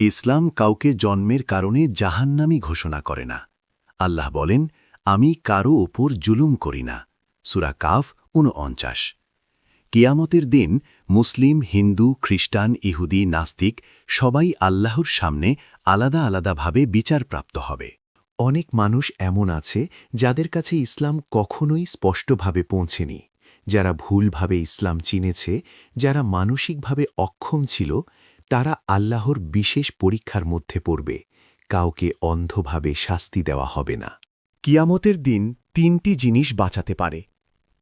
ইসলাম কাউকে জন্মের কারণে জাহান্নামী ঘোষণা করে না। আল্লাহ বলেন, আমি কারো ওপর জুলুম করি না। সূরা কাফ ৪৯। কিয়ামতের দিন মুসলিম, হিন্দু, খ্রিস্টান, ইহুদি, নাস্তিক সবাই আল্লাহর সামনে আলাদা আলাদাভাবে বিচারপ্রাপ্ত হবে। অনেক মানুষ এমন আছে যাদের কাছে ইসলাম কখনোই স্পষ্টভাবে পৌঁছেনি, যারা ভুলভাবে ইসলাম চিনেছে, যারা মানসিকভাবে অক্ষম ছিল, তারা আল্লাহর বিশেষ পরীক্ষার মধ্যে পড়বে। কাউকে অন্ধভাবে শাস্তি দেওয়া হবে না। কিয়ামতের দিন তিনটি জিনিস বাঁচাতে পারে: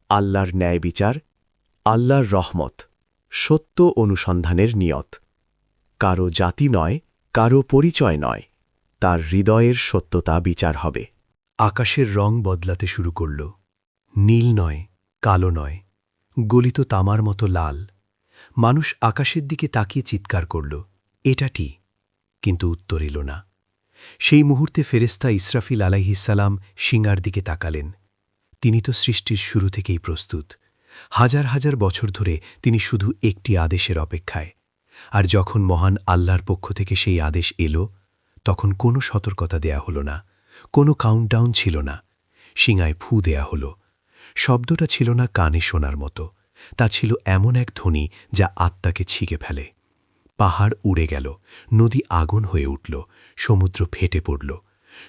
আল্লাহর ন্যায় বিচার, আল্লাহর রহমত, সত্য অনুসন্ধানের নিয়ত। কারো জাতি নয়, কারো পরিচয় নয়, তার হৃদয়ের সত্যতা বিচার হবে। আকাশের রং বদলাতে শুরু করল। নীল নয়, কালো নয়, গলিত তামার মতো লাল। মানুষ আকাশের দিকে তাকিয়ে চিৎকার করল, এটাটি। কিন্তু উত্তর এল না। সেই মুহূর্তে ফেরেশতা ইসরাফিল আলাইহিসসালাম সিংহার দিকে তাকালেন। তিনি তো সৃষ্টির শুরু থেকেই প্রস্তুত। হাজার হাজার বছর ধরে তিনি শুধু একটি আদেশের অপেক্ষায়। আর যখন মহান আল্লাহর পক্ষ থেকে সেই আদেশ এল, তখন কোনো সতর্কতা দেয়া হল না, কোনো কাউন্টডাউন ছিল না। সিংহায় ফু দেয়া হল। শব্দটা ছিল না কানে শোনার মতো, তা ছিল এমন এক ধ্বনি যা আত্মাকে ছিঁকে ফেলে। পাহাড় উড়ে গেল, নদী আগুন হয়ে উঠল, সমুদ্র ফেটে পড়ল,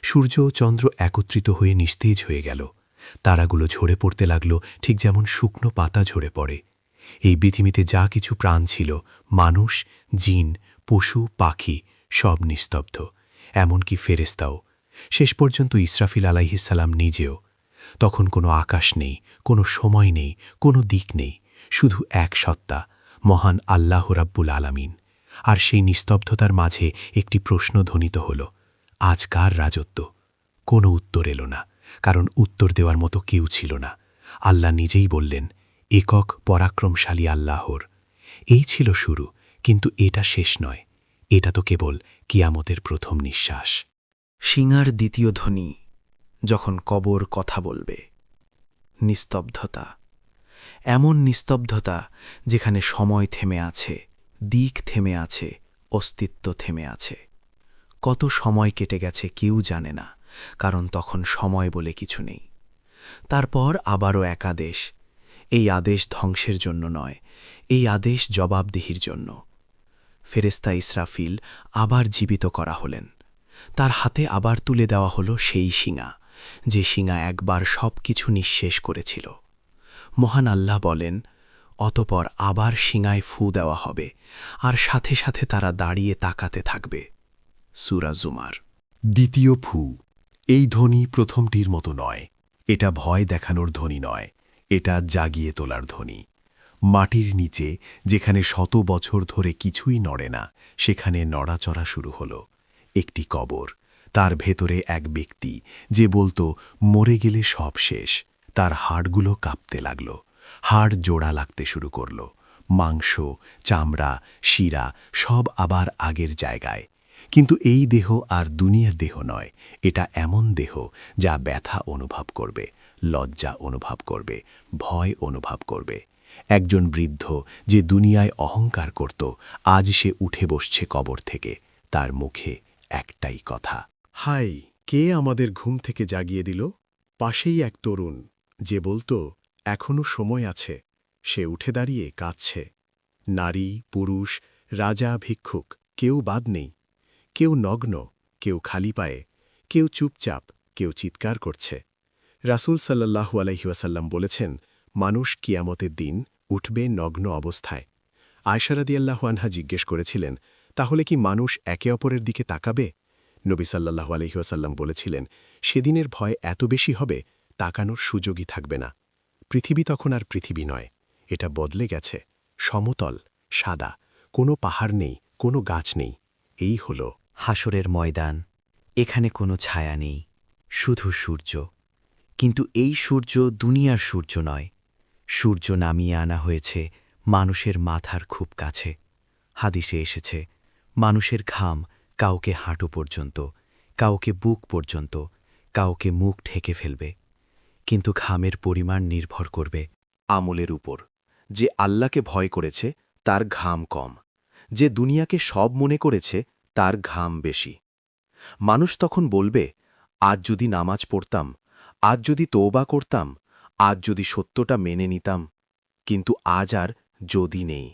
সূর্য ও চন্দ্র একত্রিত হয়ে নিস্তেজ হয়ে গেল। তারাগুলো ঝরে পড়তে লাগল, ঠিক যেমন শুকনো পাতা ঝরে পড়ে। এই পৃথিবীতে যা কিছু প্রাণ ছিল, মানুষ, জিন, পশু, পাখি, সব নিস্তব্ধ, এমনকি ফেরেশতাও, শেষ পর্যন্ত ইসরাফিল আলাইহিসসালাম নিজেও। তখন কোনো আকাশ নেই, কোনো সময় নেই, কোনো দিক নেই, শুধু এক সত্তা, মহান আল্লাহ রাব্বুল আলামিন। আর সেই নিস্তব্ধতার মাঝে একটি প্রশ্ন ধ্বনিত হল, আজ কার রাজত্ব? কোনো উত্তর এল না, কারণ উত্তর দেওয়ার মতো কেউ ছিল না। আল্লাহ নিজেই বললেন, একক পরাক্রমশালী আল্লাহর। এই ছিল শুরু, কিন্তু এটা শেষ নয়। এটা তো কেবল কিয়ামতের প্রথম নিঃশ্বাস। সিংহার দ্বিতীয় ধ্বনি, যখন কবর কথা বলবে। নিস্তব্ধতা, এমন নিস্তব্ধতা যেখানে সময় থেমে আছে, দিক থেমে আছে, অস্তিত্ব থেমে আছে। কত সময় কেটে গেছে কেউ জানে না, কারণ তখন সময় বলে কিছু নেই। তারপর আবারও এক আদেশ। এই আদেশ ধ্বংসের জন্য নয়, এই আদেশ জবাবদিহির জন্য। ফেরেশতা ইসরাফিল আবার জীবিত করা হলেন। তার হাতে আবার তুলে দেওয়া হলো সেই শিঙা, যে শিঙা একবার সব কিছু নিঃশেষ করেছিল। মহান আল্লাহ বলেন, অতপর আবার শিঙায় ফু দেওয়া হবে, আর সাথে সাথে তারা দাঁড়িয়ে তাকাতে থাকবে। সূরা জুমার। দ্বিতীয় ফু। এই ধ্বনি প্রথমটির মতো নয়। এটা ভয় দেখানোর ধ্বনি নয়, এটা জাগিয়ে তোলার ধ্বনি। মাটির নিচে, যেখানে শত বছর ধরে কিছুই নড়ে না, সেখানে নড়াচড়া শুরু হল। একটি কবর, তার ভেতরে এক ব্যক্তি, যে বলতো মরে গেলে সব শেষ। তার হাড়গুলো কাঁপতে লাগল, হাড় জোড়া লাগতে শুরু করল, মাংস, চামড়া, শিরা সব আবার আগের জায়গায়। কিন্তু এই দেহ আর দুনিয়ার দেহ নয়। এটা এমন দেহ যা ব্যথা অনুভব করবে, লজ্জা অনুভব করবে, ভয় অনুভব করবে। একজন বৃদ্ধ, যে দুনিয়ায় অহংকার করত, আজ সে উঠে বসছে কবর থেকে। তার মুখে একটাই কথা, হাই, কে আমাদের ঘুম থেকে জাগিয়ে দিল? পাশেই এক তরুণ, যে বলতো এখনো সময় আছে। সে উঠে দাঁড়িয়ে কাঁদছে। নারী, পুরুষ, রাজা, ভিক্ষুক, কেউ বাদ নেই। কেউ নগ্ন, কেউ খালি পায়ে, কেউ চুপচাপ, কেউ চিৎকার করছে। রাসূল সাল্লাল্লাহু আলাইহি ওয়াসাল্লাম বলেছেন, মানুষ কিয়ামতের দিন উঠবে নগ্ন অবস্থায়। আয়েশা রাদিয়াল্লাহু আনহা জিজ্ঞেস করেছিলেন, তাহলে কি মানুষ একে অপরের দিকে তাকাবে? নবী সাল্লাল্লাহু আলাইহি ওয়াসাল্লাম বলেছিলেন, সেদিনের ভয় এত বেশি হবে, তাকানোর সুযোগই থাকবে না। পৃথিবী তখন আর পৃথিবী নয়, এটা বদলে গেছে। সমতল, সাদা, কোনো পাহাড় নেই, কোনো গাছ নেই। এই হল হাসরের ময়দান। এখানে কোনো ছায়া নেই, শুধু সূর্য। কিন্তু এই সূর্য দুনিয়ার সূর্য নয়। সূর্য নামিয়ে আনা হয়েছে মানুষের মাথার খুব কাছে। হাদিসে এসেছে, মানুষের ঘাম কাউকে হাঁটু পর্যন্ত, কাউকে বুক পর্যন্ত, কাউকে মুখ ঢেকে ফেলবে। কিন্তু ঘামের পরিমাণ নির্ভর করবে আমলের উপর। যে আল্লাহকে ভয় করেছে, তার ঘাম কম। যে দুনিয়াকে সব মনে করেছে, তার ঘাম বেশি। মানুষ তখন বলবে, আজ যদি নামাজ পড়তাম, আজ যদি তওবা করতাম, আজ যদি সত্যটা মেনে নিতাম। কিন্তু আজ আর যদি নেই।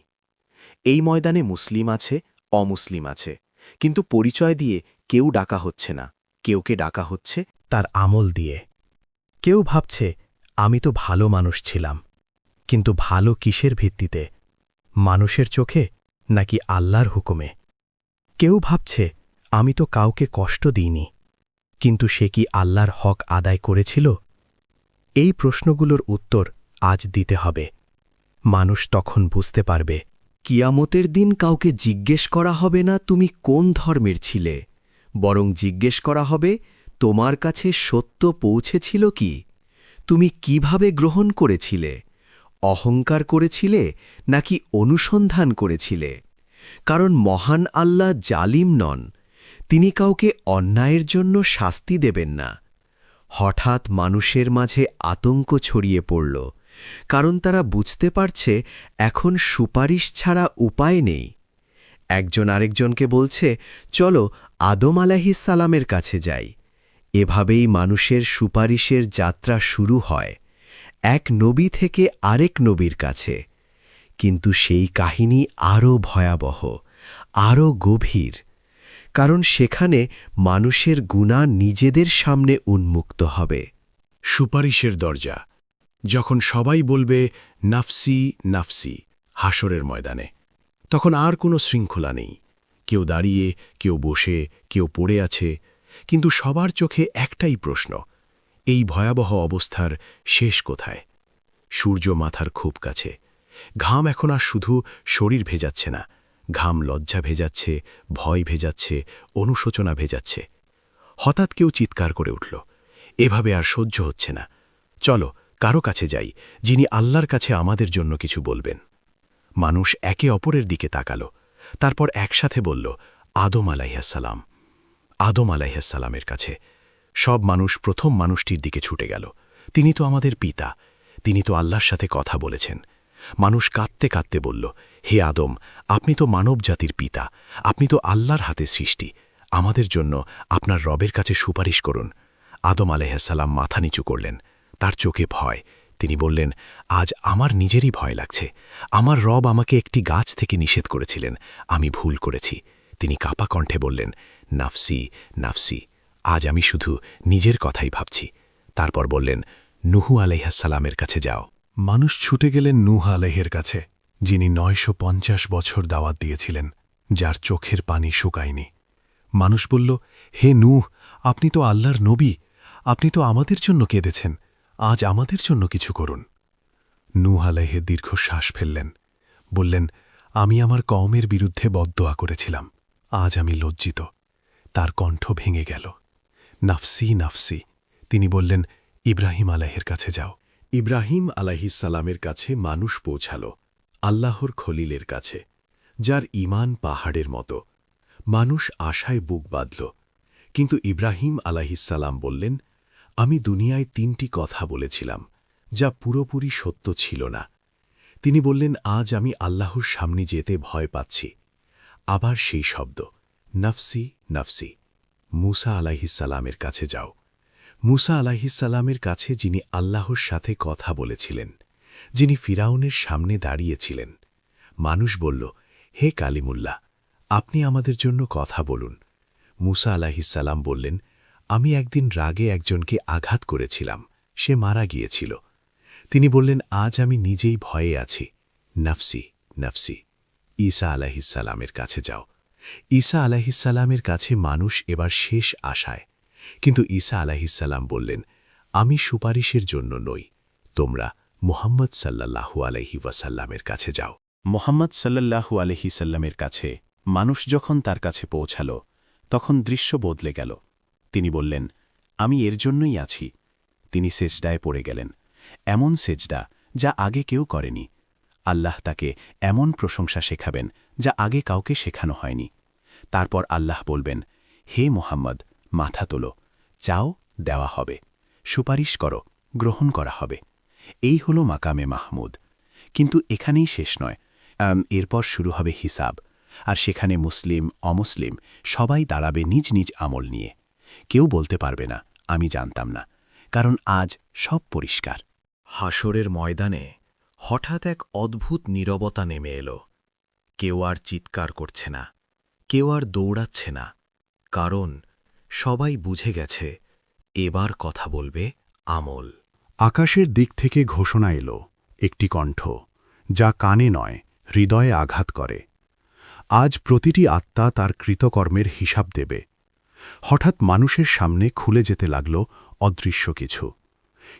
এই ময়দানে মুসলিম আছে, অমুসলিম আছে, কিন্তু পরিচয় দিয়ে কেউ ডাকা হচ্ছে না, কেউকে ডাকা হচ্ছে তার আমল দিয়ে। কেউ ভাবছে আমি তো ভালো মানুষ ছিলাম, কিন্তু ভালো কিসের ভিত্তিতে? মানুষের চোখে নাকি আল্লাহর হুকুমে? কেউ ভাবছে আমি তো কাউকে কষ্ট দিইনি, কিন্তু সে কি আল্লাহর হক আদায় করেছিল? এই প্রশ্নগুলোর উত্তর আজ দিতে হবে। মানুষ তখন বুঝতে পারবে, কিয়ামতের দিন কাউকে জিজ্ঞেস করা হবে না তুমি কোন ধর্মের ছিলে, বরং জিজ্ঞেস করা হবে তোমার কাছে সত্য পৌঁছেছিল কি, তুমি কিভাবে গ্রহণ করেছিলে, অহংকার করেছিলে নাকি অনুসন্ধান করেছিলে? কারণ মহান আল্লাহ জালিম নন, তিনি কাউকে অন্যায়ের জন্য শাস্তি দেবেন না। হঠাৎ মানুষের মাঝে আতঙ্ক ছড়িয়ে পড়ল, কারণ তারা বুঝতে পারছে এখন সুপারিশ ছাড়া উপায় নেই। একজন আরেকজনকে বলছে, চলো আদম আলাইহিস সালামের কাছে যাই। এভাবেই মানুষের সুপারিশের যাত্রা শুরু হয়, এক নবী থেকে আরেক নবীর কাছে। কিন্তু সেই কাহিনী আরও ভয়াবহ, আরও গভীর, কারণ সেখানে মানুষের গুনাহ নিজেদের সামনে উন্মুক্ত হবে। সুপারিশের দরজা। যখন সবাই বলবে নাফসি নাফসি হাসরের ময়দানে, তখন আর কোনো শৃঙ্খলা নেই। কেউ দাঁড়িয়ে, কেউ বসে, কেউ পড়ে আছে, কিন্তু সবার চোখে একটাই প্রশ্ন, এই ভয়াবহ অবস্থার শেষ কোথায়? সূর্য মাথার খুব কাছে। ঘাম এখন আর শুধু শরীর ভেজাচ্ছে না, ঘাম লজ্জা ভেজাচ্ছে, ভয় ভেজাচ্ছে, অনুশোচনা ভেজাচ্ছে। হঠাৎ কেউ চিৎকার করে উঠল, এভাবে আর সহ্য হচ্ছে না, চলো কারো কাছে যাই, যিনি আল্লাহর কাছে আমাদের জন্য কিছু বলবেন। মানুষ একে অপরের দিকে তাকাল, তারপর একসাথে বলল, আদম আলাইহিসসালাম। আদম আলাইহিসসালামের কাছে। সব মানুষ প্রথম মানুষটির দিকে ছুটে গেল। তিনি তো আমাদের পিতা, তিনি তো আল্লাহর সাথে কথা বলেছেন। মানুষ কাঁদতে কাঁদতে বলল, হে আদম, আপনি তো মানব জাতির পিতা, আপনি তো আল্লাহর হাতে সৃষ্টি, আমাদের জন্য আপনার রবের কাছে সুপারিশ করুন। আদম আলাইহিসসালাম মাথা নিচু করলেন, তার চোখে ভয়। তিনি বললেন, আজ আমার নিজেরই ভয় লাগছে। আমার রব আমাকে একটি গাছ থেকে নিষেধ করেছিলেন, আমি ভুল করেছি। তিনি কাঁপা কণ্ঠে বললেন, নাফসি নাফসি, আজ আমি শুধু নিজের কথাই ভাবছি। তারপর বললেন, নুহু আলাইহিসসালামের কাছে যাও। মানুষ ছুটে গেলেন নূহ আলাইহির কাছে, যিনি ৯৫০ বছর দাওয়াত দিয়েছিলেন, যার চোখের পানি শুকায়নি। মানুষ বলল, হে নূহ, আপনি তো আল্লাহর নবী, আপনি তো আমাদের জন্য কেঁদেছেন, আজ আমাদের জন্য কিছু করুন। নূহ আলাইহি দীর্ঘশ্বাস ফেললেন, বললেন, আমি আমার কওমের বিরুদ্ধে বদদোয়া করেছিলাম, আজ আমি লজ্জিত। তার কণ্ঠ ভেঙে গেল। নাফসি নাফসি। তিনি বললেন, ইব্রাহিম আলাইহির কাছে যাও। ইব্রাহিম আলাইহিসসালামের কাছে মানুষ পৌঁছাল, আল্লাহর খলিলের কাছে, যার ঈমান পাহাড়ের মতো। মানুষ আশায় বুক বাঁধল, কিন্তু ইব্রাহিম আলাইহিসসালাম বললেন, আমি দুনিয়ায় ৩টি কথা বলেছিলাম, যা পুরোপুরি সত্য ছিল না। তিনি বললেন, আজ আমি আল্লাহর সামনে যেতে ভয় পাচ্ছি। আবার সেই শব্দ, নাফসি নাফসি। মূসা আলাইহিসসালামের কাছে যাও। মূসা আলাইহিসসালামের কাছে, যিনি আল্লাহর সাথে কথা বলেছিলেন, যিনি ফিরাউনের সামনে দাঁড়িয়েছিলেন। মানুষ বলল, হে কালিমুল্লাহ, আপনি আমাদের জন্য কথা বলুন। মূসা আলাইহিসসালাম বললেন, আমি একদিন রাগে একজনকে আঘাত করেছিলাম, সে মারা গিয়েছিল। তিনি বললেন, আজ আমি নিজেই ভয়ে আছি। নাফসি নাফসি। ঈসা আলাইহিসসালামের কাছে যাও। ঈসা আলাইহিসসালামের কাছে মানুষ এবার শেষ আশায়, কিন্তু ঈসা আলাইহিসসালাম বললেন, আমি সুপারিশের জন্য নই, তোমরা মুহাম্মদ সাল্লাল্লাহু আলাইহি ওয়াসাল্লামের কাছে যাও। মোহাম্মদ সাল্লাল্লাহু আলাইহি সাল্লামের কাছে মানুষ যখন তার কাছে পৌঁছাল, তখন দৃশ্য বদলে গেল। তিনি বললেন, আমি এর জন্যই আছি। তিনি সেজদায় পড়ে গেলেন, এমন সেজদা যা আগে কেউ করেনি। আল্লাহ তাকে এমন প্রশংসা শেখাবেন যা আগে কাউকে শেখানো হয়নি। তারপর আল্লাহ বলবেন, হে মুহাম্মদ, মাথা তোলো, চাও দেওয়া হবে, সুপারিশ করো, গ্রহণ করা হবে। এই হলো মাকামে মাহমুদ। কিন্তু এখানেই শেষ নয়, এরপর শুরু হবে হিসাব। আর সেখানে মুসলিম অমুসলিম সবাই দাঁড়াবে নিজ নিজ আমল নিয়ে। কেউ বলতে পারবে না আমি জানতাম না, কারণ আজ সব পরিষ্কার। হাসরের ময়দানে হঠাৎ এক অদ্ভুত নীরবতা নেমে এলো। কেউ আর চিৎকার করছে না, কেউ আর দৌড়াচ্ছে না, কারণ সবাই বুঝে গেছে এবার কথা বলবে আমল। আকাশের দিক থেকে ঘোষণা এলো, একটি কণ্ঠ, যা কানে নয় হৃদয়ে আঘাত করে। আজ প্রতিটি আত্মা তার কৃতকর্মের হিসাব দেবে। হঠাৎ মানুষের সামনে খুলে যেতে লাগল অদৃশ্য কিছু।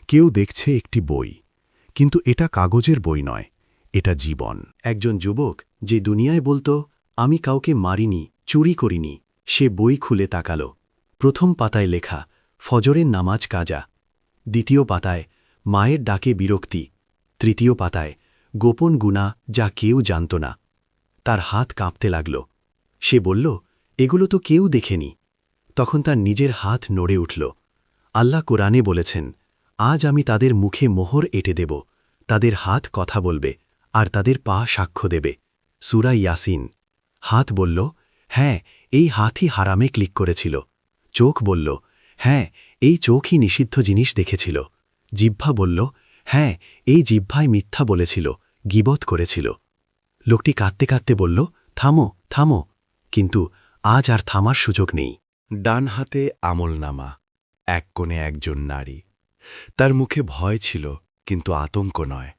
কেউ দেখছে একটি বই, কিন্তু এটা কাগজের বই নয়, এটা জীবন। একজন যুবক যে দুনিয়ায় বলতো আমি কাউকে মারিনি, চুরি করিনি, সে বই খুলে তাকাল। প্রথম পাতায় লেখা ফজরের নামাজ কাজা, দ্বিতীয় পাতায় মায়ের ডাকে বিরক্তি, তৃতীয় পাতায় গোপন গুনাহ যা কেউ জানত না। তার হাত কাঁপতে লাগল। সে বলল, এগুলো তো কেউ দেখেনি। তখন তার নিজের হাত নড়ে উঠল। আল্লাহ কোরআনে বলেছেন, আজ আমি তাদের মুখে মোহর এঁটে দেব, তাদের হাত কথা বলবে আর তাদের পা সাক্ষ্য দেবে। সূরা ইয়াসিন। হাত বলল, হ্যাঁ, এই হাতই হারামে ক্লিক করেছিল। চোখ বলল, হ্যাঁ, এই চোখই নিষিদ্ধ জিনিস দেখেছিল। জিহ্বা বলল, হ্যাঁ, এই জিহ্বায় মিথ্যা বলেছিল, গীবত করেছিল। লোকটি কাঁদতে কাঁদতে বলল, থামো থামো, কিন্তু আজ আর থামার সুযোগ নেই। ডান হাতে আমলনামা, এক কোণে একজন নারী। তার মুখে ভয় ছিল, কিন্তু আতঙ্ক নয়।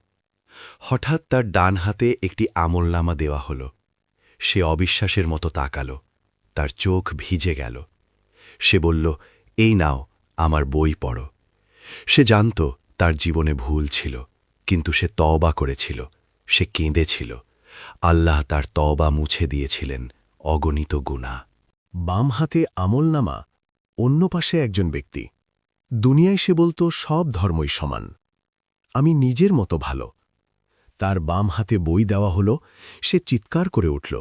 হঠাৎ তার ডান হাতে একটি আমলনামা দেওয়া হল। সে অবিশ্বাসের মতো তাকাল, তার চোখ ভিজে গেল। সে বলল, এই নাও, আমার বই পড়ো। সে জানত তার জীবনে ভুল ছিল, কিন্তু সে তওবা করেছিল, সে কেঁদেছিল। আল্লাহ তার তওবা মুছে দিয়েছিলেন অগণিত গুনাহ। বাম হাতে আমলনামা, অন্য পাশে একজন ব্যক্তি। দুনিয়ায় সে বলতো সব ধর্মই সমান, আমি নিজের মতো ভালো। তার বাম হাতে বই দেওয়া হলো। সে চিৎকার করে উঠল,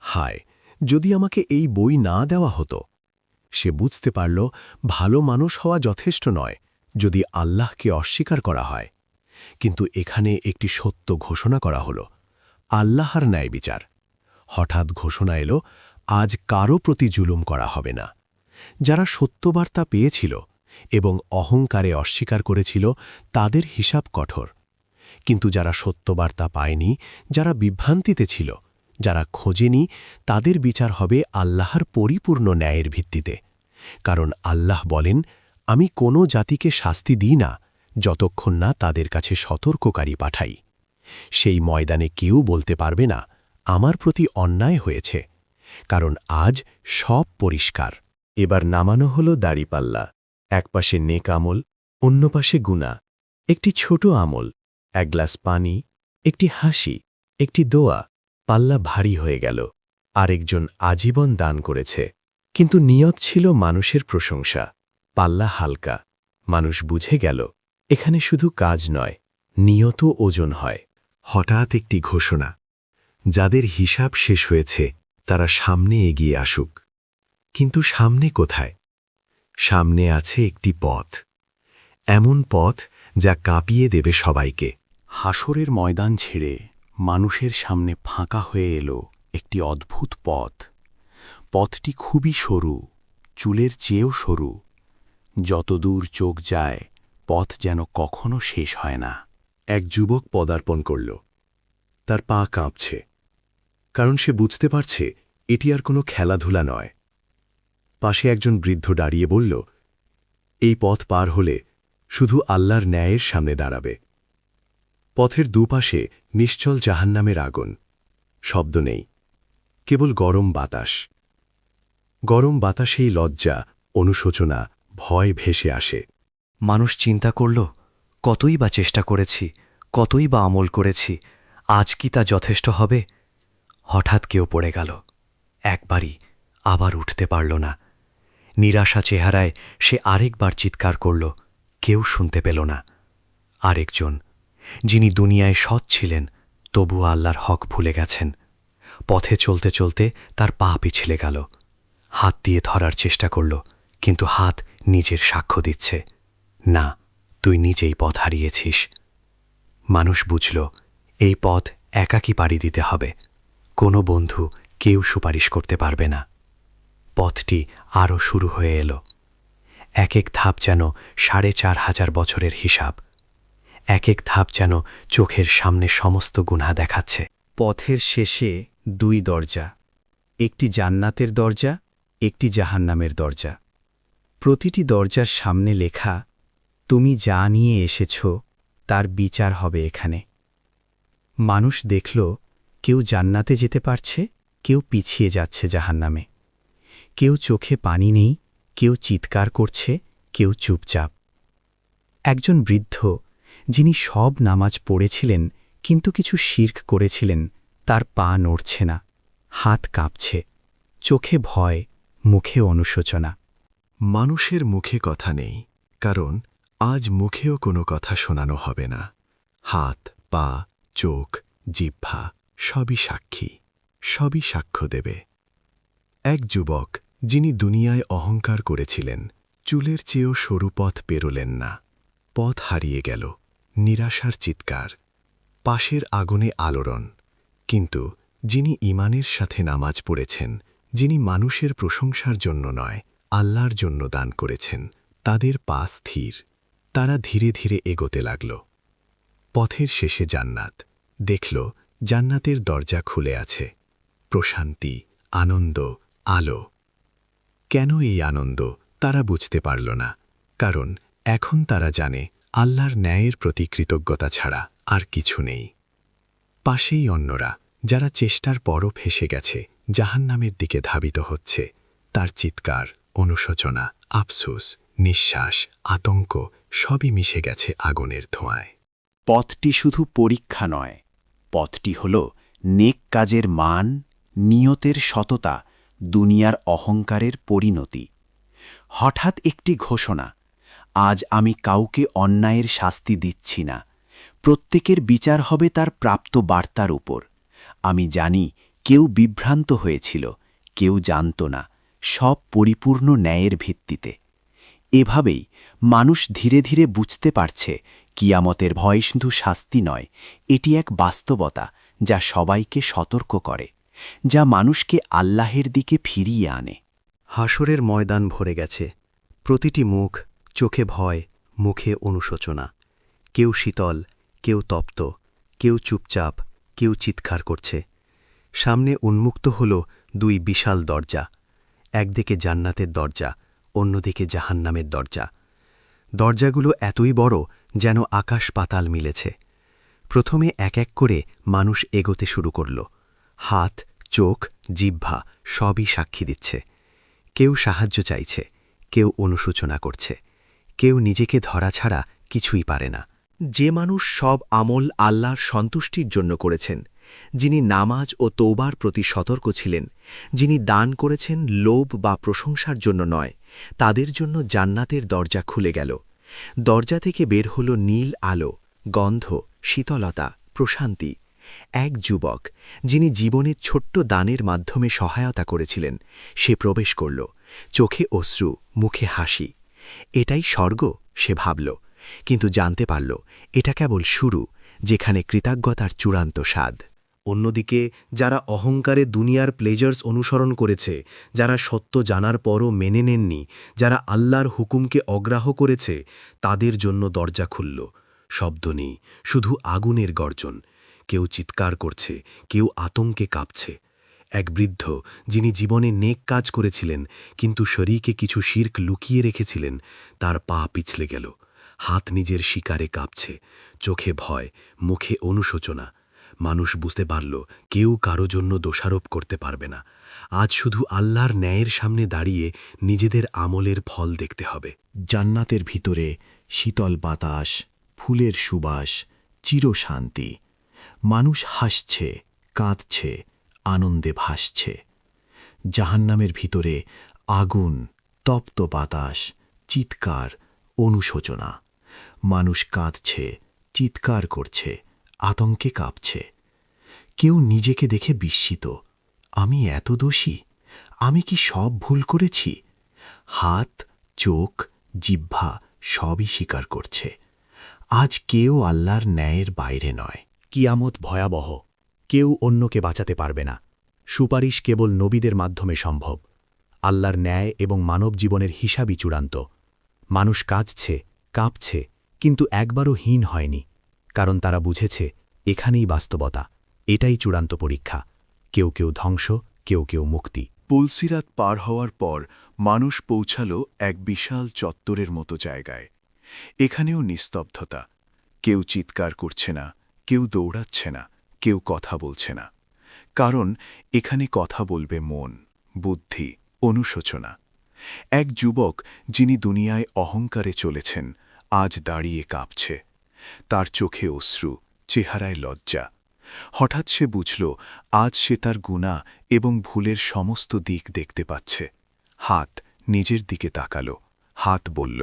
হায়, যদি আমাকে এই বই না দেওয়া হতো। সে বুঝতে পারল ভালো মানুষ হওয়া যথেষ্ট নয় যদি আল্লাহকে অস্বীকার করা হয়। কিন্তু এখানে একটি সত্য ঘোষণা করা হল, আল্লাহর ন্যায় বিচার। হঠাৎ ঘোষণা এলো, আজ কারও প্রতি জুলুম করা হবে না। যারা সত্যবার্তা পেয়েছিল এবং অহংকারে অস্বীকার করেছিল তাদের হিসাব কঠোর, কিন্তু যারা সত্যবার্তা পায়নি, যারা বিভ্রান্তিতে ছিল, যারা খোঁজেনি, তাদের বিচার হবে আল্লাহর পরিপূর্ণ ন্যায়ের ভিত্তিতে। কারণ আল্লাহ বলেন, আমি কোনো জাতিকে শাস্তি দিই না যতক্ষণ না তাদের কাছে সতর্ককারী পাঠাই। সেই ময়দানে কেউ বলতে পারবে না আমার প্রতি অন্যায় হয়েছে, কারণ আজ সব পরিষ্কার। এবার নামানো হলো দাড়িপাল্লা, এক পাশে নেক আমল, অন্য পাশে গুনাহ। একটি ছোট আমল, এক গ্লাস পানি, একটি হাসি, একটি দোয়া, পাল্লা ভারী হয়ে গেল। আরেকজন আজীবন দান করেছে, কিন্তু নিয়ত ছিল মানুষের প্রশংসা। পাল্লা হালকা, মানুষ বুঝে গেল এখানে শুধু কাজ নয়, নিয়ত ওজন হয়। হঠাৎ একটি ঘোষণা, যাদের হিসাব শেষ হয়েছে তারা সামনে এগিয়ে আসুক। কিন্তু সামনে কোথায়? সামনে আছে একটি পথ, এমন পথ যা কাঁপিয়ে দেবে সবাইকে। হাসরের ময়দান ছেড়ে মানুষের সামনে ফাঁকা হয়ে এলো একটি অদ্ভুত পথ। পথটি খুবই সরু, চুলের চেয়েও সরু। যতদূর চোখ যায় পথ যেন কখনো শেষ হয় না। এক যুবক পদার্পণ করল। তার পা কাঁপছে, কারণ সে বুঝতে পারছে এটি আর কোনো খেলাধুলা নয়। পাশে একজন বৃদ্ধ দাঁড়িয়ে বলল, এই পথ পার হলে শুধু আল্লাহর ন্যায়ের সামনে দাঁড়াবে। পথের দুপাশে নিশ্চল জাহান্নামের আগুন। শব্দ নেই, কেবল গরম বাতাস। গরম বাতাসেই লজ্জা, অনুশোচনা, ভয় ভেসে আসে। মানুষ চিন্তা করল, কতই বা চেষ্টা করেছি, কতই বা আমল করেছি, আজ কি তা যথেষ্ট হবে? হঠাৎ কেউ পড়ে গেল, একবারই, আবার উঠতে পারল না। নিরাশা চেহারায় সে আরেকবার চিৎকার করল, কেউ শুনতে পেল না। আরেকজন, যিনি দুনিয়ায় সৎ ছিলেন, তবুও আল্লাহর হক ভুলে গেছেন। পথে চলতে চলতে তার পা পিছলে গেল। হাত দিয়ে ধরার চেষ্টা করল, কিন্তু হাত নিজের সাক্ষ্য দিচ্ছে, না, তুই নিজেই পথ হারিয়েছিস। মানুষ বুঝল এই পথ একাকী পাড়ি দিতে হবে। কোনো বন্ধু কেউ সুপারিশ করতে পারবে না। পথটি আরও শুরু হয়ে এলো। এক এক ধাপ যেন ৪,৫০০ বছরের হিসাব। এক এক ধাপ যেন চোখের সামনে সমস্ত গুনাহ দেখাচ্ছে। পথের শেষে 2 দরজা, একটি জান্নাতের দরজা, একটি জাহান্নামের দরজা। প্রতিটি দরজার সামনে লেখা, তুমি যা নিয়ে এসেছ তার বিচার হবে এখানে। মানুষ দেখল, কেউ জান্নাতে যেতে পারছে, কেউ পিছিয়ে যাচ্ছে জাহান্নামে। কেউ চোখে পানি নেই, কেউ চিৎকার করছে, কেউ চুপচাপ। একজন বৃদ্ধ, যিনি সব নামাজ পড়েছিলেন কিন্তু কিছু শিরক করেছিলেন, তার পা নড়ছে না, হাত কাঁপছে, চোখে ভয়, মুখে অনুশোচনা। মানুষের মুখে কথা নেই, কারণ আজ মুখেও কোনো কথা শোনানো হবে না। হাত, পা, চোখ, জিহ্বা সবই সাক্ষী, সবই সাক্ষ্য দেবে। এক যুবক, যিনি দুনিয়ায় অহংকার করেছিলেন, চুলের চেয়েও সরু পথ পেরোলেন না। পথ হারিয়ে গেল, নিরাশার চিৎকার, পাশের আগুনে আলোড়ন। কিন্তু যিনি ঈমানের সাথে নামাজ পড়েছেন, যিনি মানুষের প্রশংসার জন্য নয়, আল্লাহর জন্য দান করেছেন, তাদের পা স্থির। তারা ধীরে ধীরে এগোতে লাগল। পথের শেষে জান্নাত দেখল, জান্নাতের দরজা খুলে আছে। প্রশান্তি, আনন্দ, আলো। কেন এই আনন্দ তারা বুঝতে পারল না, কারণ এখন তারা জানে আল্লাহর ন্যায়ের প্রতি কৃতজ্ঞতা ছাড়া আর কিছু নেই। পাশেই অন্যরা, যারা চেষ্টার পরও ফেসে গেছে, জাহান্নামের দিকে ধাবিত হচ্ছে। তার চিৎকার, অনুশোচনা, আফসোস, নিঃশ্বাস, আতঙ্ক সবই মিশে গেছে আগুনের ধোঁয়ায়। পথটি শুধু পরীক্ষা নয়, পথটি হল নেক কাজের মান, নিয়তের সততা, দুনিয়ার অহংকারের পরিণতি। হঠাৎ একটি ঘোষণা, আজ আমি কাউকে অন্যায়ের শাস্তি দিচ্ছি না, প্রত্যেকের বিচার হবে তার প্রাপ্ত বার্তার উপর। আমি জানি কেউ বিভ্রান্ত হয়েছিল, কেউ জানত না, সব পরিপূর্ণ ন্যায়ের ভিত্তিতে। এভাবেই মানুষ ধীরে ধীরে বুঝতে পারছে, কিয়ামতের ভয় শুধু শাস্তি নয়, এটি এক বাস্তবতা যা সবাইকে সতর্ক করে, যা মানুষকে আল্লাহের দিকে ফিরিয়ে আনে। হাসরের ময়দান ভরে গেছে। প্রতিটি মুখ, চোখে ভয়, মুখে অনুশোচনা। কেউ শীতল, কেউ তপ্ত, কেউ চুপচাপ, কেউ চিৎকার করছে। সামনে উন্মুক্ত হল 2 বিশাল দরজা। একদিকে জান্নাতের দরজা, অন্যদিকে জাহান্নামের দরজা। দরজাগুলো এতই বড় যেন আকাশ পাতাল মিলেছে। প্রথমে এক এক করে মানুষ এগোতে শুরু করল। হাত, চোখ, জিহ্বা সবই সাক্ষী দিচ্ছে। কেউ সাহায্য চাইছে, কেউ অনুশোচনা করছে, কেউ নিজেকে ধরা ছাড়া কিছুই পারে না। যে মানুষ সব আমল আল্লাহর সন্তুষ্টির জন্য করেছেন, যিনি নামাজ ও তৌবার প্রতি সতর্ক ছিলেন, যিনি দান করেছেন লোভ বা প্রশংসার জন্য নয়, তাদের জন্য জান্নাতের দরজা খুলে গেল। দরজা থেকে বের হল নীল আলো, গন্ধ, শীতলতা, প্রশান্তি। এক যুবক, যিনি জীবনের ছোট্ট দানের মাধ্যমে সহায়তা করেছিলেন, সে প্রবেশ করল। চোখে অশ্রু, মুখে হাসি। এটাই স্বর্গ, সে ভাবল, কিন্তু জানতে পারল এটা কেবল শুরু, যেখানে কৃতজ্ঞতার চূড়ান্ত স্বাদ। অন্যদিকে যারা অহংকারে দুনিয়ার প্লেজার্স অনুসরণ করেছে, যারা সত্য জানার পরও মেনে নেননি, যারা আল্লাহর হুকুমকে অগ্রাহ্য করেছে, তাদের জন্য দরজা খুলল। শব্দ নেই, শুধু আগুনের গর্জন। কেউ চিৎকার করছে, কেউ আতঙ্কে কাঁপছে। এক বৃদ্ধ, যিনি জীবনে নেক কাজ করেছিলেন কিন্তু শরীকে কিছু শিরক লুকিয়ে রেখেছিলেন, তার পা পিছলে গেল। হাত নিজের শিকারে কাঁপছে, চোখে ভয়, মুখে অনুশোচনা। মানুষ বুঝতে পারল, কেউ কারো জন্য দোষারোপ করতে পারবে না। আজ শুধু আল্লাহর ন্যায়ের সামনে দাঁড়িয়ে নিজেদের আমলের ফল দেখতে হবে। জান্নাতের ভিতরে শীতল বাতাস, ফুলের সুবাস, চিরশান্তি। মানুষ হাসছে, কাঁদছে, আনন্দে ভাসছে। জাহান্নামের ভিতরে আগুন, তপ্ত বাতাস, চিৎকার, অনুশোচনা। মানুষ কাঁদছে, চিৎকার করছে, আতঙ্কে কাঁপছে। কেউ নিজেকে দেখে বিস্মিত, আমি এত দোষী, আমি কি সব ভুল করেছি? হাত, চোখ, জিহ্বা সবই স্বীকার করছে। আজ কেউ আল্লাহর ন্যায়ের বাইরে নয়। কিয়ামত ভয়াবহ, কেউ অন্যকে বাঁচাতে পারবে না। সুপারিশ কেবল নবীদের মাধ্যমে সম্ভব। আল্লাহর ন্যায় এবং মানব জীবনের হিসাবই চূড়ান্ত। মানুষ কাঁদছে, কাঁপছে, কিন্তু একবারও হীন হয়নি, কারণ তারা বুঝেছে এখানেই বাস্তবতা, এটাই চূড়ান্ত পরীক্ষা। কেউ কেউ ধ্বংস, কেউ কেউ মুক্তি। পুলসিরাত পার হওয়ার পর মানুষ পৌঁছাল এক বিশাল চত্বরের মতো জায়গায়। এখানেও নিস্তব্ধতা। কেউ চিৎকার করছে না, কেউ দৌড়াচ্ছে না, কেউ কথা বলছে না। কারণ এখানে কথা বলবে মন, বুদ্ধি, অনুশোচনা। এক যুবক, যিনি দুনিয়ায় অহংকারে চলেছেন, আজ দাঁড়িয়ে কাঁপছে। তার চোখে অশ্রু, চেহারায় লজ্জা। হঠাৎ সে বুঝল, আজ সে তার গুনাহ এবং ভুলের সমস্ত দিক দেখতে পাচ্ছে। হাত নিজের দিকে তাকাল। হাত বলল,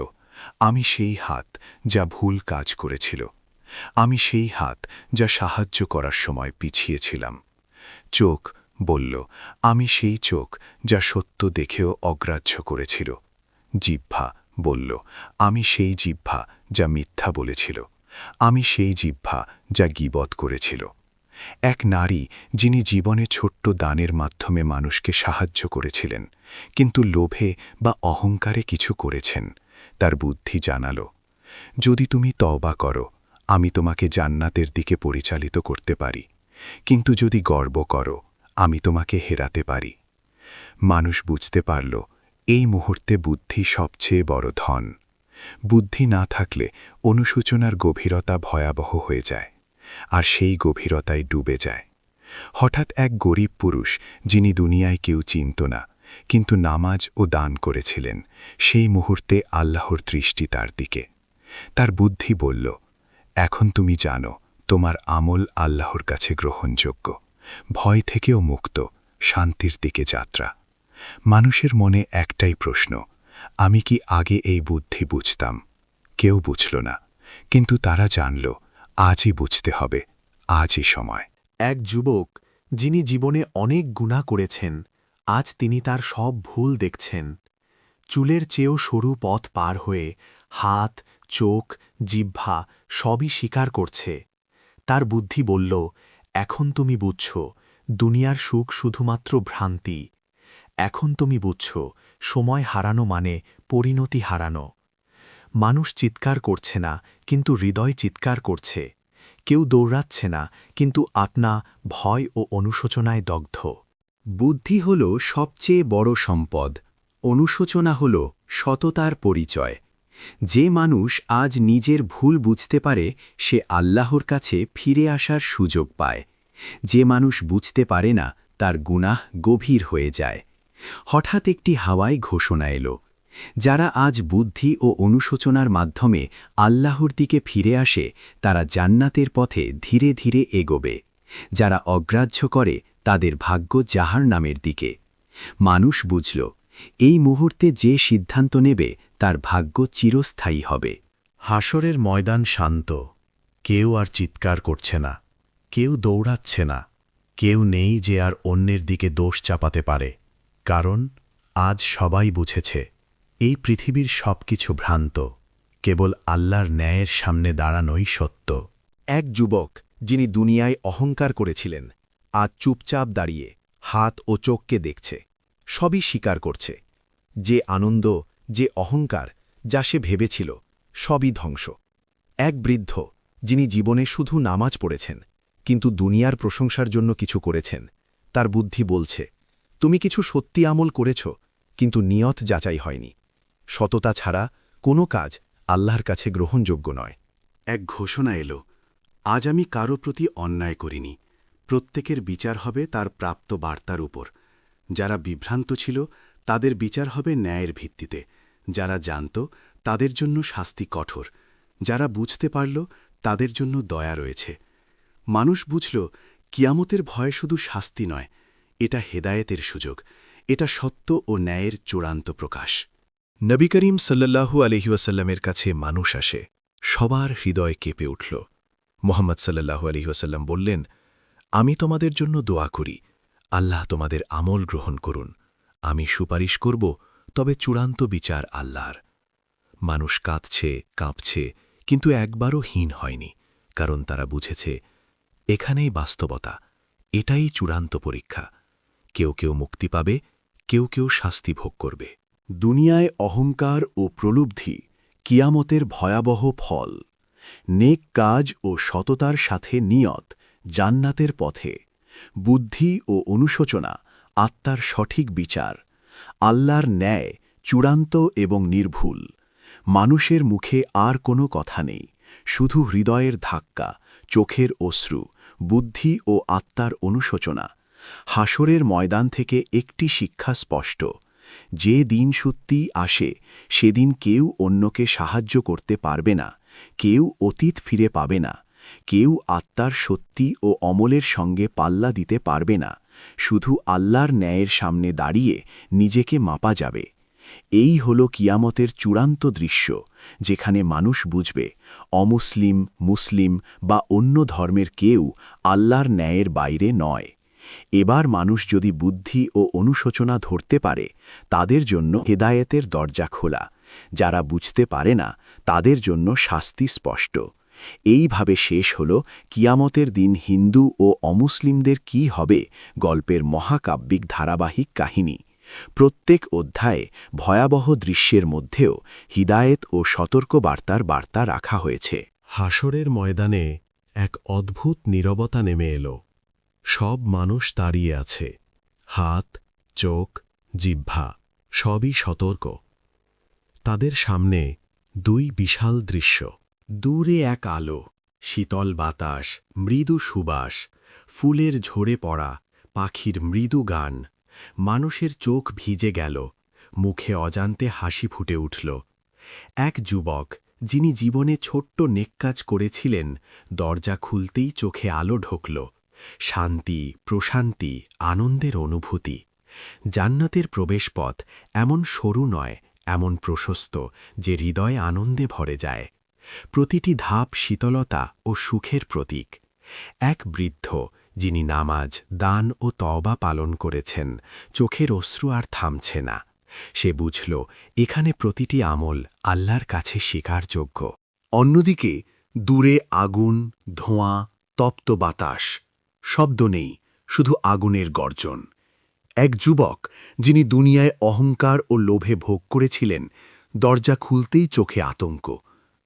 আমি সেই হাত যা ভুল কাজ করেছিল। আমি সেই হাত যা সাহায্য করার সময় পিছিয়েছিলাম। চোখ বলল, আমি সেই চোখ যা সত্য দেখেও অগ্রাহ্য করেছিল। জিহ্বা বলল, আমি সেই জিহ্বা যা মিথ্যা বলেছিল। আমি সেই জিহ্বা যা গীবত করেছিল। এক নারী, যিনি জীবনে ছোট্ট দানের মাধ্যমে মানুষকে সাহায্য করেছিলেন, কিন্তু লোভে বা অহংকারে কিছু করেছেন, তার বুদ্ধি জানাল, যদি তুমি তওবা করো, আমি তোমাকে জান্নাতের দিকে পরিচালিত করতে পারি, কিন্তু যদি গর্ব করো, আমি তোমাকে হেরাতে পারি। মানুষ বুঝতে পারল, এই মুহূর্তে বুদ্ধি সবচেয়ে বড় ধন। বুদ্ধি না থাকলে অনুশোচনার গভীরতা ভয়াবহ হয়ে যায়, আর সেই গভীরতায় ডুবে যায়। হঠাৎ এক গরিব পুরুষ, যিনি দুনিয়ায় কেউ চিনত না, কিন্তু নামাজ ও দান করেছিলেন, সেই মুহূর্তে আল্লাহর দৃষ্টি তার দিকে। তার বুদ্ধি বলল, এখন তুমি জানো তোমার আমল আল্লাহর কাছে গ্রহণযোগ্য, ভয় থেকেও মুক্ত, শান্তির দিকে যাত্রা। মানুষের মনে একটাই প্রশ্ন, আমি কি আগে এই বুদ্ধি বুঝতাম? কেউ বুঝল না, কিন্তু তারা জানল, আজই বুঝতে হবে, আজই সময়। এক যুবক, যিনি জীবনে অনেক গুনাহ করেছেন, আজ তিনি তার সব ভুল দেখছেন। চুলের চেয়েও সরু পথ পার হয়ে হাত, চোখ, জিহ্বা সবই স্বীকার করছে। তার বুদ্ধি বলল, এখন তুমি বুঝছ, দুনিয়ার সুখ শুধুমাত্র ভ্রান্তি। এখন তুমি বুঝছ, সময় হারানো মানে পরিণতি হারানো। মানুষ চিৎকার করছে না, কিন্তু হৃদয় চিৎকার করছে। কেউ দৌড়াচ্ছে না, কিন্তু আত্মা ভয় ও অনুশোচনায় দগ্ধ। বুদ্ধি হল সবচেয়ে বড় সম্পদ, অনুশোচনা হল সততার পরিচয়। যে মানুষ আজ নিজের ভুল বুঝতে পারে, সে আল্লাহর কাছে ফিরে আসার সুযোগ পায়। যে মানুষ বুঝতে পারে না, তার গুনাহ গভীর হয়ে যায়। হঠাৎ একটি হাওয়ায় ঘোষণা এলো, যারা আজ বুদ্ধি ও অনুশোচনার মাধ্যমে আল্লাহর দিকে ফিরে আসে, তারা জান্নাতের পথে ধীরে ধীরে এগোবে। যারা অগ্রাহ্য করে, তাদের ভাগ্য জাহান্নামের দিকে। মানুষ বুঝল, এই মুহূর্তে যে সিদ্ধান্ত নেবে, তার ভাগ্য চিরস্থায়ী হবে। হাসরের ময়দান শান্ত। কেউ আর চিৎকার করছে না, কেউ দৌড়াচ্ছে না, কেউ নেই যে আর অন্যের দিকে দোষ চাপাতে পারে। কারণ আজ সবাই বুঝেছে, এই পৃথিবীর সবকিছু ভ্রান্ত, কেবল আল্লাহর ন্যায়ের সামনে দাঁড়ানোই সত্য। এক যুবক, যিনি দুনিয়ায় অহংকার করেছিলেন, আজ চুপচাপ দাঁড়িয়ে হাত ও চোখকে দেখছে, সবই স্বীকার করছে। যে আনন্দ, যে অহংকার, যা সে ভেবেছিল, সবই ধ্বংস। এক বৃদ্ধ, যিনি জীবনে শুধু নামাজ পড়েছেন, কিন্তু দুনিয়ার প্রশংসার জন্য কিছু করেছেন, তার বুদ্ধি বলছে, তুমি কিছু সত্যি আমল করেছ, কিন্তু নিয়ত যাচাই হয়নি। সততা ছাড়া কোনো কাজ আল্লাহর কাছে গ্রহণযোগ্য নয়। এক ঘোষণা এলো, আজ আমি কারো প্রতি অন্যায় করিনি। প্রত্যেকের বিচার হবে তার প্রাপ্ত বার্তার উপর। যারা বিভ্রান্ত ছিল, তাদের বিচার হবে ন্যায়ের ভিত্তিতে। যারা জানত, তাদের জন্য শাস্তি কঠোর। যারা বুঝতে পারল, তাদের জন্য দয়া রয়েছে। মানুষ বুঝল, কিয়ামতের ভয় শুধু শাস্তি নয়, এটা হেদায়েতের সুযোগ, এটা সত্য ও ন্যায়ের চূড়ান্ত প্রকাশ। নবী করিম সাল্লাল্লাহু আলাইহি ওয়াসাল্লামের কাছে মানুষ আসে, সবার হৃদয় কেঁপে উঠল। মুহাম্মদ সাল্লাল্লাহু আলাইহি ওয়াসাল্লাম বললেন, আমি তোমাদের জন্য দোয়া করি, আল্লাহ তোমাদের আমল গ্রহণ করুন। আমি সুপারিশ করব, তবে চূড়ান্ত বিচার আল্লাহর। মানুষ কাঁদছে, কাঁপছে, কিন্তু একবারও হীন হয়নি, কারণ তারা বুঝেছে, এখানেই বাস্তবতা, এটাই চূড়ান্ত পরীক্ষা। কেউ কেউ মুক্তি পাবে, কেউ কেউ শাস্তি ভোগ করবে। দুনিয়ায় অহংকার ও প্রলুব্ধি কিয়ামতের ভয়াবহ ফল। নেক কাজ ও সততার সাথে নিয়ত জান্নাতের পথে। বুদ্ধি ও অনুশোচনা আত্মার সঠিক বিচার। আল্লাহর ন্যায় চূড়ান্ত এবং নির্ভুল। মানুষের মুখে আর কোনো কথা নেই, শুধু হৃদয়ের ধাক্কা, চোখের অশ্রু, বুদ্ধি ও আত্মার অনুশোচনা। হাসরের ময়দান থেকে একটি শিক্ষা স্পষ্ট: যে দিন সত্যি আসে সেদিন কেউ অন্যকে সাহায্য করতে পারবে না, কেউ অতীত ফিরে পাবে না, কেউ আত্মার সত্যি ও অমলের সঙ্গে পাল্লা দিতে পারবে না। শুধু আল্লাহর ন্যায়ের সামনে দাঁড়িয়ে নিজেকে মাপা যাবে। এই হল কিয়ামতের চূড়ান্ত দৃশ্য, যেখানে মানুষ বুঝবে অমুসলিম, মুসলিম বা অন্য ধর্মের কেউ আল্লাহর ন্যায়ের বাইরে নয়। এবার মানুষ যদি বুদ্ধি ও অনুশোচনা ধরতে পারে, তাদের জন্য হেদায়েতের দরজা খোলা। যারা বুঝতে পারে না, তাদের জন্য শাস্তি স্পষ্ট। এইভাবে শেষ হল কিয়ামতের দিন হিন্দু ও অমুসলিমদের কি হবে গল্পের মহাকাব্যিক ধারাবাহিক কাহিনী। প্রত্যেক অধ্যায়ে ভয়াবহ দৃশ্যের মধ্যেও হিদায়েত ও সতর্কবার্তার বার্তা রাখা হয়েছে। হাসরের ময়দানে এক অদ্ভুত নীরবতা নেমে এলো। সব মানুষ দাঁড়িয়ে আছে, হাত, চোখ, জিহ্বা সবই সতর্ক। তাদের সামনে দুই বিশাল দৃশ্য। দূরে এক আলো, শীতল বাতাস, মৃদু সুবাস, ফুলের ঝরে পড়া, পাখির মৃদু গান। মানুষের চোখ ভিজে গেল, মুখে অজান্তে হাসি ফুটে উঠল। এক যুবক, যিনি জীবনে ছোট্ট নেককাজ করেছিলেন, দরজা খুলতেই চোখে আলো ঢুকল। শান্তি, প্রশান্তি, আনন্দের অনুভূতি। জান্নাতের প্রবেশপথ এমন সরু নয়, এমন প্রশস্ত যে হৃদয় আনন্দে ভরে যায়। প্রতিটি ধাপ শীতলতা ও সুখের প্রতীক। এক বৃদ্ধ, যিনি নামাজ, দান ও তওবা পালন করেছেন, চোখের অশ্রু আর থামছে না। সে বুঝল, এখানে প্রতিটি আমল আল্লাহর কাছে স্বীকারযোগ্য। অন্যদিকে দূরে আগুন, ধোঁয়া, তপ্ত বাতাস। শব্দ নেই, শুধু আগুনের গর্জন। এক যুবক, যিনি দুনিয়ায় অহংকার ও লোভে ভোগ করেছিলেন, দরজা খুলতেই চোখে আতঙ্ক।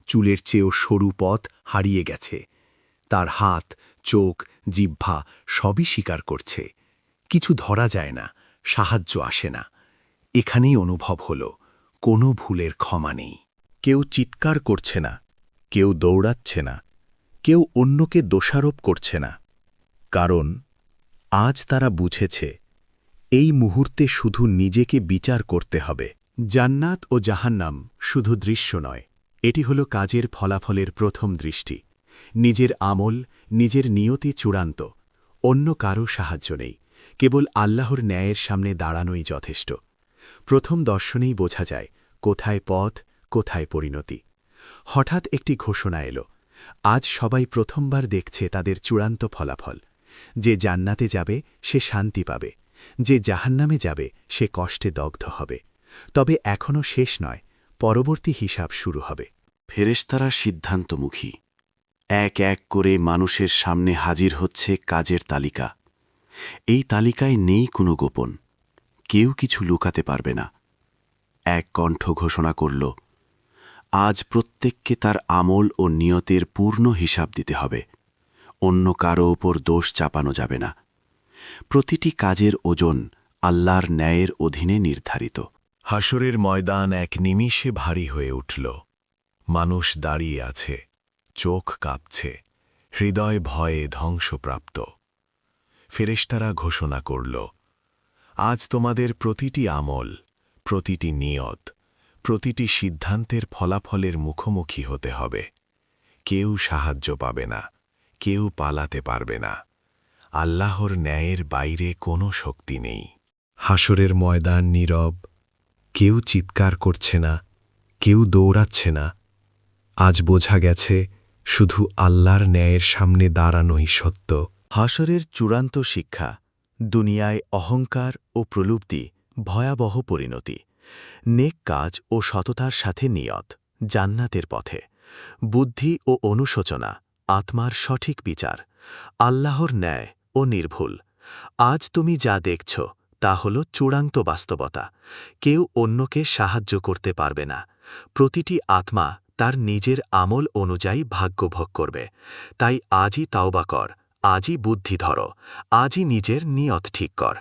চুলের চেয়েও সরু পথ হারিয়ে গেছে। তার হাত, চোখ, জিহ্বা সবই স্বীকার করছে। কিছু ধরা যায় না, সাহায্য আসে না। এখানেই অনুভব হল, কোনো ভুলের ক্ষমা নেই। কেউ চিৎকার করছে না, কেউ দৌড়াচ্ছে না, কেউ অন্যকে দোষারোপ করছে না। কারণ আজ তারা বুঝেছে, এই মুহূর্তে শুধু নিজেকে বিচার করতে হবে। জান্নাত ও জাহান্নাম শুধু দৃশ্য নয়, এটি হল কাজের ফলাফলের প্রথম দৃষ্টি। নিজের আমল, নিজের নিয়তি চূড়ান্ত। অন্য কারও সাহায্য নেই, কেবল আল্লাহর ন্যায়ের সামনে দাঁড়ানোই যথেষ্ট। প্রথম দর্শনেই বোঝা যায় কোথায় পথ, কোথায় পরিণতি। হঠাৎ একটি ঘোষণা এলো, আজ সবাই প্রথমবার দেখছে তাদের চূড়ান্ত ফলাফল। যে জান্নাতে যাবে সে শান্তি পাবে, যে জাহান্নামে যাবে সে কষ্টে দগ্ধ হবে। তবে এখনও শেষ নয়, পরবর্তী হিসাব শুরু হবে। ফেরেশতারা সিদ্ধান্তমুখী। এক এক করে মানুষের সামনে হাজির হচ্ছে কাজের তালিকা। এই তালিকায় নেই কোনো গোপন, কেউ কিছু লুকাতে পারবে না। এক কণ্ঠ ঘোষণা করল, আজ প্রত্যেককে তার আমল ও নিয়তের পূর্ণ হিসাব দিতে হবে। অন্য কারো ওপর দোষ চাপানো যাবে না। প্রতিটি কাজের ওজন আল্লাহর ন্যায়ের অধীনে নির্ধারিত। হাসরের ময়দান এক নিমিষে ভারী হয়ে উঠল। মানুষ দাঁড়িয়ে আছে, চোখ কাঁপছে, হৃদয় ভয়ে ধ্বংসপ্রাপ্ত। ফেরেশতারা ঘোষণা করল, আজ তোমাদের প্রতিটি আমল, প্রতিটি নিয়ত, প্রতিটি সিদ্ধান্তের ফলাফলের মুখোমুখি হতে হবে। কেউ সাহায্য পাবে না, কেউ পালাতে পারবে না। আল্লাহর ন্যায়ের বাইরে কোনো শক্তি নেই। হাসরের ময়দান নীরব, কেউ চিৎকার করছে না, কেউ দৌড়াচ্ছে না। আজ বোঝা গেছে, শুধু আল্লাহর ন্যায়ের সামনে দাঁড়ানোই সত্য। হাসরের চূড়ান্ত শিক্ষা: দুনিয়ায় অহংকার ও প্রলুব্ধি ভয়াবহ পরিণতি। নেক কাজ ও সততার সাথে নিয়ত জান্নাতের পথে। বুদ্ধি ও অনুশোচনা আত্মার সঠিক বিচার। আল্লাহর ন্যায় ও নির্ভুল। আজ তুমি যা দেখছ তা হল চূড়ান্ত বাস্তবতা। কেউ অন্যকে সাহায্য করতে পারবে না। প্রতিটি আত্মা তার নিজের আমল অনুযায়ী ভাগ্য ভোগ করবে। তাই আজই তাওবা কর, আজই বুদ্ধি ধর, আজই নিজের নিয়ত ঠিক কর।